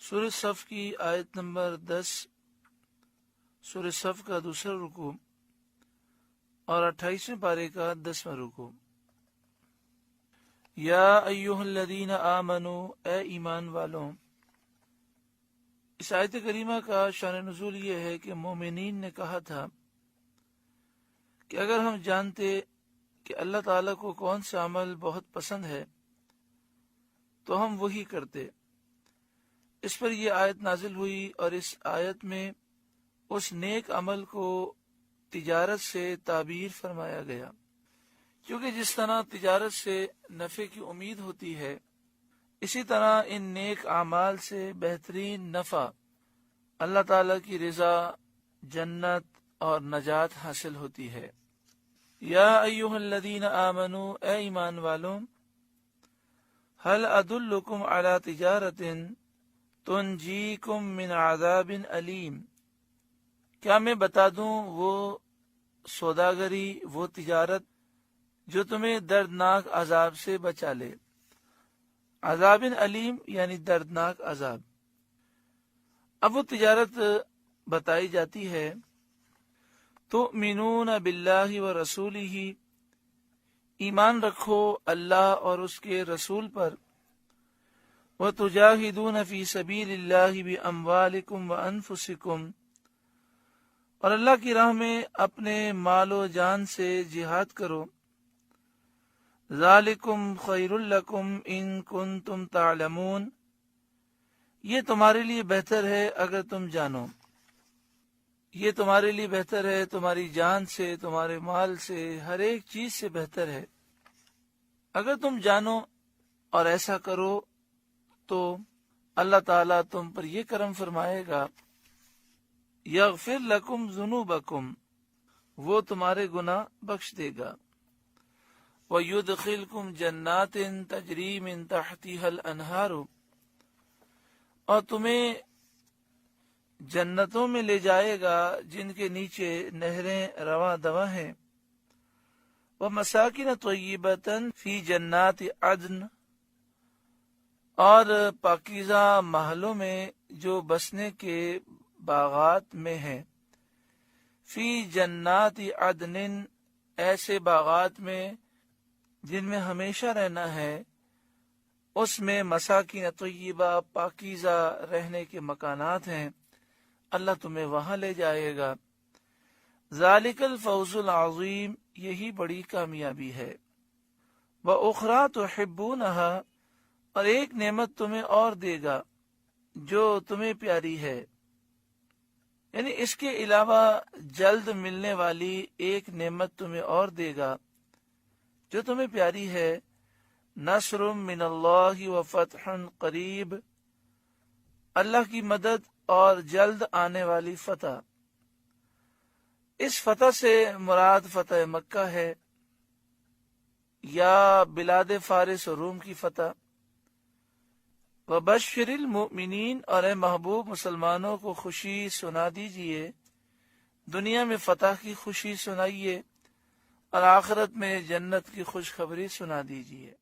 سورہ صف کی آیت نمبر 10، سورہ صف کا دوسرا رکوع اور 28ویں پارے کا 10واں رکوع۔ یا ایھا الذین آمنوا، اے ایمان والوں۔ اس آیت کریمہ کا شان نزول یہ ہے کہ مومنین نے کہا تھا کہ اگر ہم جانتے کہ اللہ تعالیٰ کو کون سا عمل بہت پسند ہے تو ہم وہی کرتے۔ اس پر یہ آیت نازل ہوئی اور اس آیت میں اس نیک عمل کو تجارت سے تعبیر فرمایا گیا، کیونکہ جس طرح تجارت سے نفع کی امید ہوتی ہے، اسی طرح ان نیک اعمال سے بہترین نفع اللہ تعالیٰ کی رضا، جنت اور نجات حاصل ہوتی ہے۔ یا ایھا الذین آمنوا، اے ایمان والوں، هل ادلکم علی تجارت تنجیکم من عذاب علیم، کیا میں بتا دوں وہ سوداگری، وہ تجارت جو تمہیں دردناک عذاب سے بچا لے۔ عذاب علیم یعنی دردناک عذاب۔ اب وہ تجارت بتائی جاتی ہے، تؤمنون باللہ ورسولہ، ایمان رکھو اللہ اور اس کے رسول پر، وتجاہدون فی سبیل اللہ باموالکم وانفسکم، اور اللہ کی راہ میں اپنے مال و جان سے جہاد کرو۔ ذالکم خیر لکم ان کنتم تعلمون، یہ تمہارے لیے بہتر ہے اگر تم جانو۔ یہ تمہارے لیے بہتر ہے، تمہاری جان سے، تمہارے مال سے، ہر ایک چیز سے بہتر ہے اگر تم جانو اور ایسا کرو تو اللہ تعالیٰ تم پر یہ کرم فرمائے گا، یغفر لکم ذنوبکم، وہ تمہارے گناہ بخش دے گا، وَيُدْخِلْكُمْ جَنَّاتٍ تَجْرِي مِن تَحْتِهَا الْأَنْهَارُ، اور تمہیں جنتوں میں لے جائے گا جن کے نیچے نہریں رواں دواں ہیں، وَمَسَاكِنَ طَيِّبَةً فِي جَنَّاتِ عَدْنٍ، اور پاکیزہ محلوں میں جو بسنے کے باغات میں ہیں، فی جنات عدن، ایسے باغات میں جن میں ہمیشہ رہنا ہے، اس میں مساکین طیبہ، پاکیزہ رہنے کے مکانات ہیں، اللہ تمہیں وہاں لے جائے گا۔ ذالک الفوز العظیم، یہی بڑی کامیابی ہے۔ وَأُخْرَىٰ تُحِبُّونَهَا، اور ایک نعمت تمہیں اور دے گا جو تمہیں پیاری ہے، یعنی اس کے علاوہ جلد ملنے والی ایک نعمت تمہیں اور دے گا جو تمہیں پیاری ہے، نصر من اللہ وفتح قریب، اللہ کی مدد اور جلد آنے والی فتح۔ اس فتح سے مراد فتح مکہ ہے یا بلاد فارس و روم کی فتح۔ وبشر المؤمنین، اور اے محبوب مسلمانوں کو خوشی سنا دیجئے، دنیا میں فتح کی خوشی سنائیے اور آخرت میں جنت کی خوشخبری سنا دیجئے۔